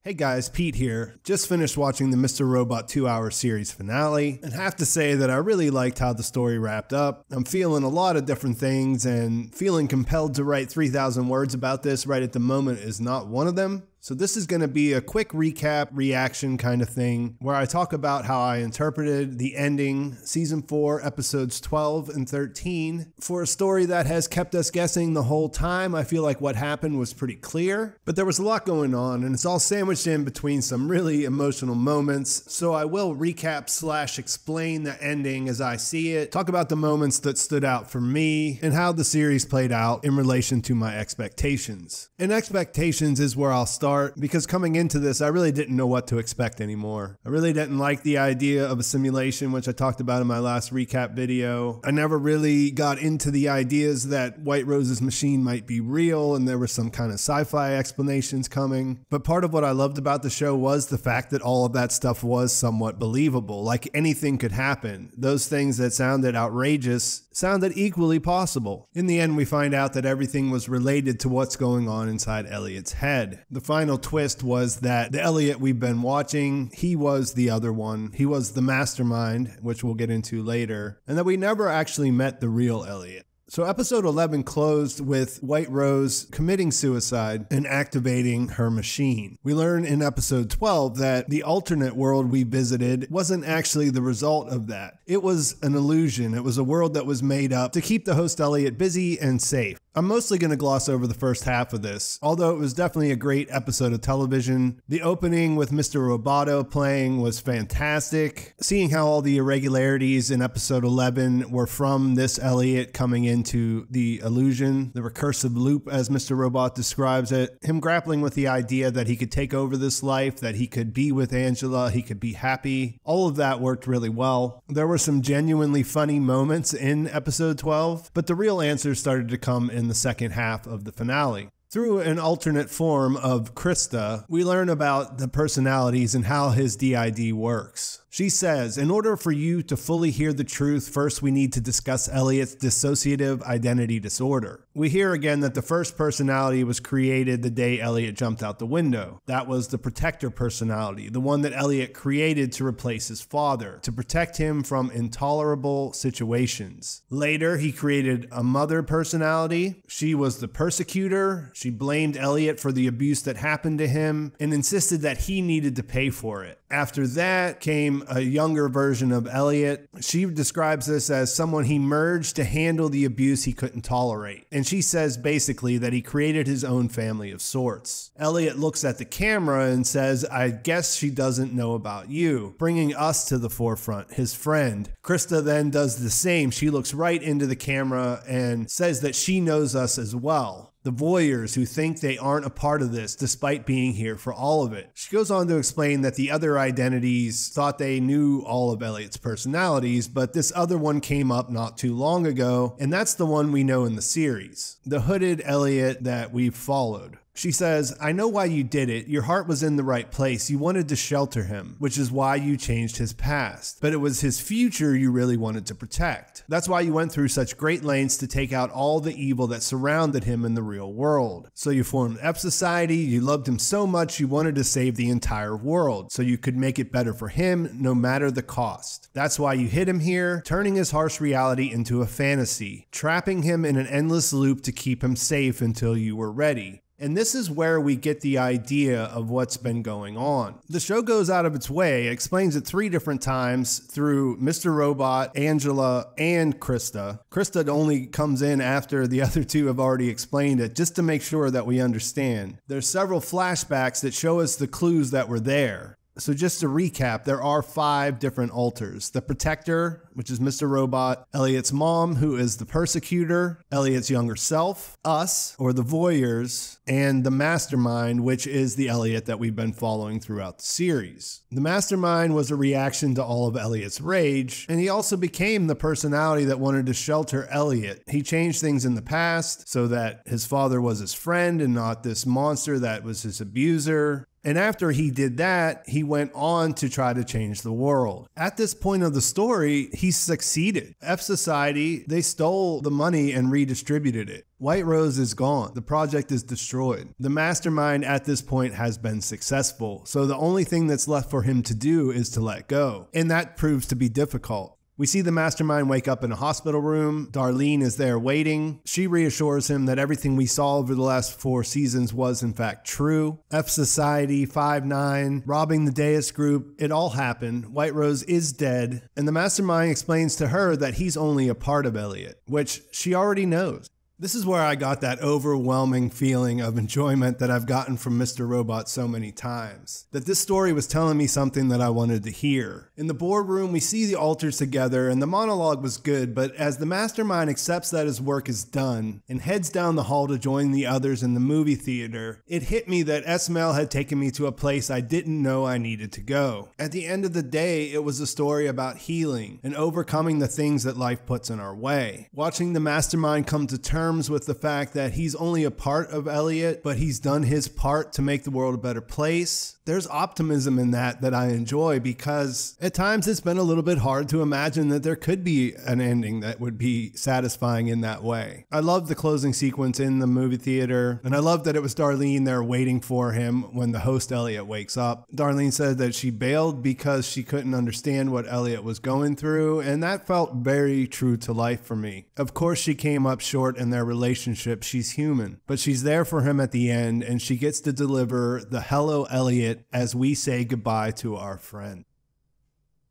Hey guys, Pete here. Just finished watching the Mr. Robot 2-hour series finale, and have to say that I really liked how the story wrapped up. I'm feeling a lot of different things, and feeling compelled to write 3,000 words about this right at the moment is not one of them. So this is going to be a quick recap, reaction kind of thing, where I talk about how I interpreted the ending, Season 4, Episodes 12 and 13. For a story that has kept us guessing the whole time, I feel like what happened was pretty clear, but there was a lot going on, and it's all sandwiched in between some really emotional moments, so I will recap / explain the ending as I see it, talk about the moments that stood out for me, and how the series played out in relation to my expectations. And expectations is where I'll start, because coming into this, I really didn't know what to expect anymore. I really didn't like the idea of a simulation, which I talked about in my last recap video. I never really got into the ideas that Whiterose's machine might be real, and there were some kind of sci-fi explanations coming. But part of what I loved about the show was the fact that all of that stuff was somewhat believable, like anything could happen. Those things that sounded outrageous sounded equally possible. In the end, we find out that everything was related to what's going on inside Elliot's head. The final twist was that the Elliot we've been watching, he was the other one. He was the mastermind, which we'll get into later, and that we never actually met the real Elliot. So episode 11 closed with Whiterose committing suicide and activating her machine. We learn in episode 12 that the alternate world we visited wasn't actually the result of that. It was an illusion. It was a world that was made up to keep the host Elliot busy and safe. I'm mostly going to gloss over the first half of this, although it was definitely a great episode of television. The opening with Mr. Roboto playing was fantastic. Seeing how all the irregularities in episode 11 were from this Elliot coming into the illusion, the recursive loop as Mr. Robot describes it, him grappling with the idea that he could take over this life, that he could be with Angela, he could be happy. All of that worked really well. There were some genuinely funny moments in episode 12, but the real answers started to come in the second half of the finale. Through an alternate form of Krista, we learn about the personalities and how his DID works. She says, in order for you to fully hear the truth, first we need to discuss Elliot's dissociative identity disorder. We hear again that the first personality was created the day Elliot jumped out the window. That was the protector personality, the one that Elliot created to replace his father, to protect him from intolerable situations. Later, he created a mother personality. She was the persecutor. She blamed Elliot for the abuse that happened to him and insisted that he needed to pay for it. After that came a younger version of Elliot. She describes this as someone he merged to handle the abuse he couldn't tolerate. And she says basically that he created his own family of sorts. Elliot looks at the camera and says, I guess she doesn't know about you, bringing us to the forefront, his friend. Krista then does the same. She looks right into the camera and says that she knows us as well. The voyeurs who think they aren't a part of this despite being here for all of it. She goes on to explain that the other identities thought they knew all of Elliot's personalities, but this other one came up not too long ago, and that's the one we know in the series, the hooded Elliot that we've followed. She says, I know why you did it. Your heart was in the right place. You wanted to shelter him, which is why you changed his past. But it was his future you really wanted to protect. That's why you went through such great lengths to take out all the evil that surrounded him in the real world. So you formed F Society. You loved him so much you wanted to save the entire world so you could make it better for him no matter the cost. That's why you hid him here, turning his harsh reality into a fantasy, trapping him in an endless loop to keep him safe until you were ready. And this is where we get the idea of what's been going on. The show goes out of its way, explains it 3 different times through Mr. Robot, Angela, and Krista. Krista only comes in after the other 2 have already explained it, just to make sure that we understand. There's several flashbacks that show us the clues that were there. So just to recap, there are 5 different alters. The protector, which is Mr. Robot, Elliot's mom, who is the persecutor, Elliot's younger self, us, or the voyeurs, and the mastermind, which is the Elliot that we've been following throughout the series. The mastermind was a reaction to all of Elliot's rage, and he also became the personality that wanted to shelter Elliot. He changed things in the past so that his father was his friend and not this monster that was his abuser. And after he did that, he went on to try to change the world. At this point of the story, he's succeeded. F Society, they stole the money and redistributed it. Whiterose is gone. The project is destroyed. The mastermind at this point has been successful, so the only thing that's left for him to do is to let go, and that proves to be difficult. We see the mastermind wake up in a hospital room. Darlene is there waiting. She reassures him that everything we saw over the last 4 seasons was in fact true. F Society, 5-9, robbing the Deus group, it all happened. Whiterose is dead, and the mastermind explains to her that he's only a part of Elliot, which she already knows. This is where I got that overwhelming feeling of enjoyment that I've gotten from Mr. Robot so many times. That this story was telling me something that I wanted to hear. In the boardroom, we see the alters together, and the monologue was good, but as the mastermind accepts that his work is done and heads down the hall to join the others in the movie theater, it hit me that Esmail had taken me to a place I didn't know I needed to go. At the end of the day, it was a story about healing and overcoming the things that life puts in our way. Watching the mastermind come to terms with the fact that he's only a part of Elliot, but he's done his part to make the world a better place. There's optimism in that I enjoy, because at times it's been a little bit hard to imagine that there could be an ending that would be satisfying in that way. I love the closing sequence in the movie theater, and I love that it was Darlene there waiting for him when the host Elliot wakes up. Darlene said that she bailed because she couldn't understand what Elliot was going through, and that felt very true to life for me. Of course, she came up short in their relationship. She's human, but she's there for him at the end, and she gets to deliver the hello Elliot as we say goodbye to our friend.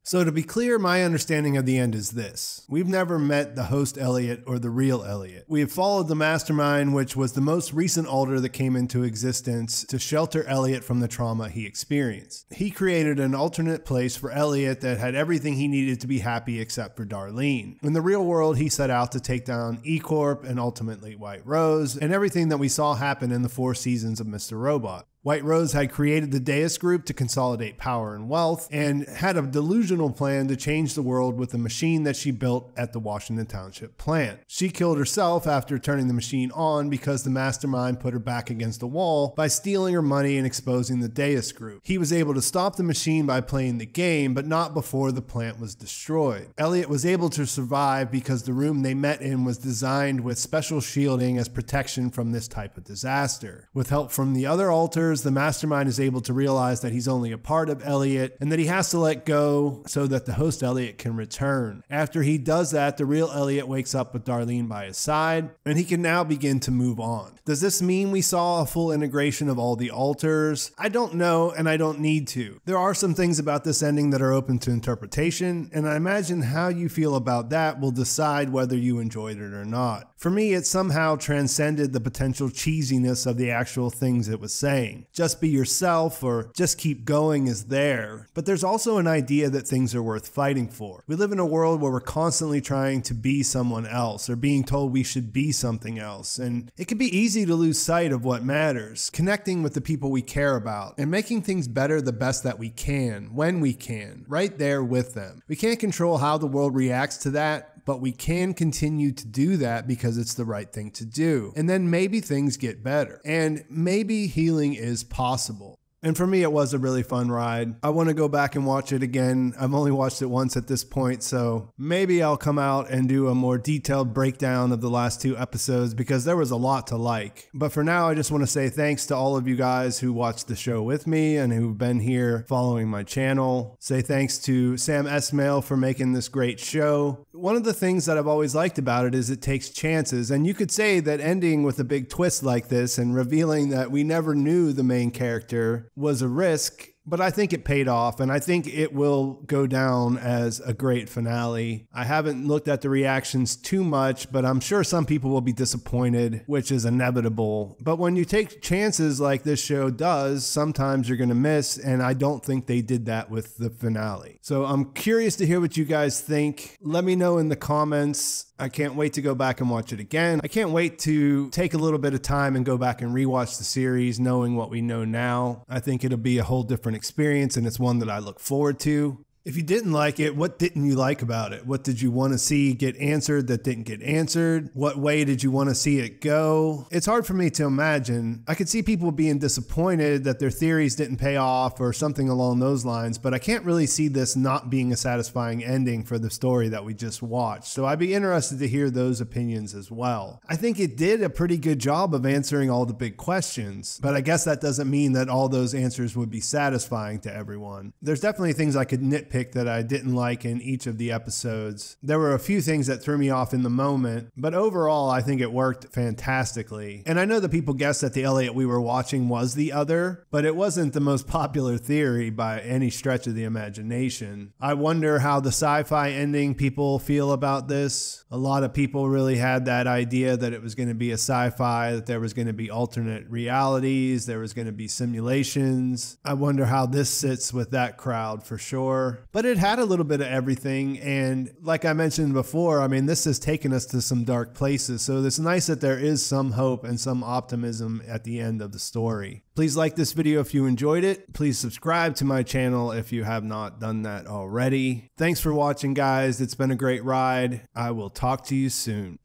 So to be clear, my understanding of the end is this. We've never met the host Elliot or the real Elliot. We have followed the mastermind, which was the most recent alter that came into existence to shelter Elliot from the trauma he experienced. He created an alternate place for Elliot that had everything he needed to be happy except for Darlene. In the real world, he set out to take down E-Corp and ultimately Whiterose, and everything that we saw happen in the 4 seasons of Mr. Robot. Whiterose had created the Deus Group to consolidate power and wealth, and had a delusional plan to change the world with the machine that she built at the Washington Township Plant. She killed herself after turning the machine on because the mastermind put her back against the wall by stealing her money and exposing the Deus Group. He was able to stop the machine by playing the game, but not before the plant was destroyed. Elliot was able to survive because the room they met in was designed with special shielding as protection from this type of disaster. With help from the other alters, the mastermind is able to realize that he's only a part of Elliot and that he has to let go so that the host Elliot can return. After he does that, the real Elliot wakes up with Darlene by his side, and he can now begin to move on. Does this mean we saw a full integration of all the alters? I don't know, and I don't need to. There are some things about this ending that are open to interpretation, and I imagine how you feel about that will decide whether you enjoyed it or not. For me, it somehow transcended the potential cheesiness of the actual things it was saying. Just be yourself or just keep going is there, but there's also an idea that things are worth fighting for. We live in a world where we're constantly trying to be someone else or being told we should be something else, and it can be easy to lose sight of what matters, connecting with the people we care about and making things better the best that we can, when we can, right there with them. We can't control how the world reacts to that, but we can continue to do that because it's the right thing to do. And then maybe things get better, and maybe healing is possible. And for me, it was a really fun ride. I want to go back and watch it again. I've only watched it once at this point, so maybe I'll come out and do a more detailed breakdown of the last 2 episodes because there was a lot to like. But for now, I just want to say thanks to all of you guys who watched the show with me and who've been here following my channel. Say thanks to Sam Esmail for making this great show. One of the things that I've always liked about it is it takes chances, and you could say that ending with a big twist like this and revealing that we never knew the main character was a risk, but I think it paid off, and I think it will go down as a great finale. I haven't looked at the reactions too much, but I'm sure some people will be disappointed, which is inevitable. But when you take chances like this show does, sometimes you're going to miss, and I don't think they did that with the finale. So I'm curious to hear what you guys think. Let me know in the comments. I can't wait to go back and watch it again. I can't wait to take a little bit of time and go back and rewatch the series knowing what we know now. I think it'll be a whole different experience, and it's one that I look forward to. If you didn't like it, what didn't you like about it? What did you want to see get answered that didn't get answered? What way did you want to see it go? It's hard for me to imagine. I could see people being disappointed that their theories didn't pay off or something along those lines, but I can't really see this not being a satisfying ending for the story that we just watched. So I'd be interested to hear those opinions as well. I think it did a pretty good job of answering all the big questions, but I guess that doesn't mean that all those answers would be satisfying to everyone. There's definitely things I could nitpick that I didn't like in each of the episodes. There were a few things that threw me off in the moment, but overall I think it worked fantastically. And I know that people guessed that the Elliot we were watching was the other, but it wasn't the most popular theory by any stretch of the imagination. I wonder how the sci-fi ending people feel about this. A lot of people really had that idea that it was going to be a sci-fi, that there was going to be alternate realities, there was going to be simulations. I wonder how this sits with that crowd for sure. But it had a little bit of everything, and like I mentioned before, I mean, this has taken us to some dark places, so it's nice that there is some hope and some optimism at the end of the story. Please like this video if you enjoyed it. Please subscribe to my channel if you have not done that already. Thanks for watching, guys. It's been a great ride. I will talk to you soon.